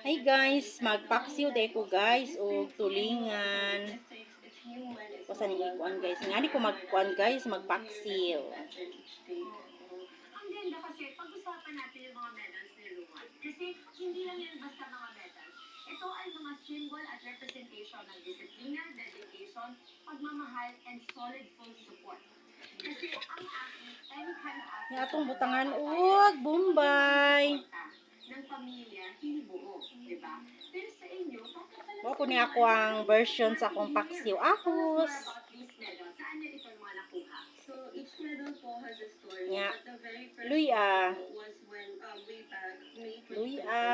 Hi guys, magpaksiw day ko guys o tulingan. Kusa ni ikuan guys. Nga di ko magkuan guys, magpaksiw. Ang ganda kasi pag-usapan natin yung mga medals ni Luan. Kasi hindi lang yan basta mga medals. Ito ay mga symbol at representation ng disiplina, dedication, pagmamahal, and solid full support. Kasi ang athlete, any kind of athlete, Nga atong butangan ug Bombay. ng pamilya, hindi buo, di ba? Pero sa inyo, Mo ko ni ako ang version sa akong paksiw ahos. saan niyo ito mga nakuha? So, each medal po has a story. Nga. But the very first Luya. was when way back May 2024 Luya.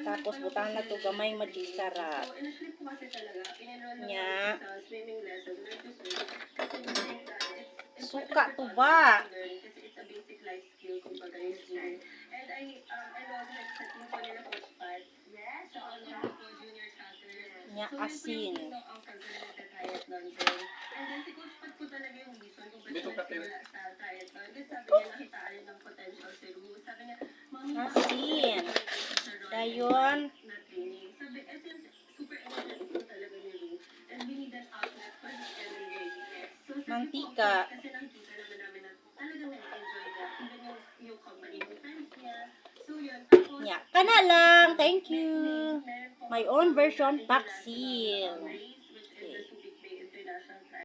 Tapos butang na to gamay madisarap. So, initially po kasi talaga, in-enroll lang Nya. ako sa swimming lesson. Like you said, kasi we think that it's Suka important to for ba? us to learn kasi it's a basic life skill kumbaga yung swimming. And I was like sa team po nila Coach Pat. Yes. Sa all po junior chatters. Nya So, asin. yun po yung ang pag-related triathlon din. And then si Coach Pat po talaga yung reason kung bakit nagsimula sa triathlon. Kasi sabi niya nakita rin ng potential si Ru. Sabi niya, Mami, Asin. Dayon. na training. Sabi, essence, super energetic po talaga ni Ru. And we need an outlet for his everyday. So, sabi Mantika. po, kasi nakita naman namin na talagang na-enjoy niya. Even yung company ng friends niya. So, yun. Tapos, Nya. Kana lang. Thank you. meron po My own version paksiw.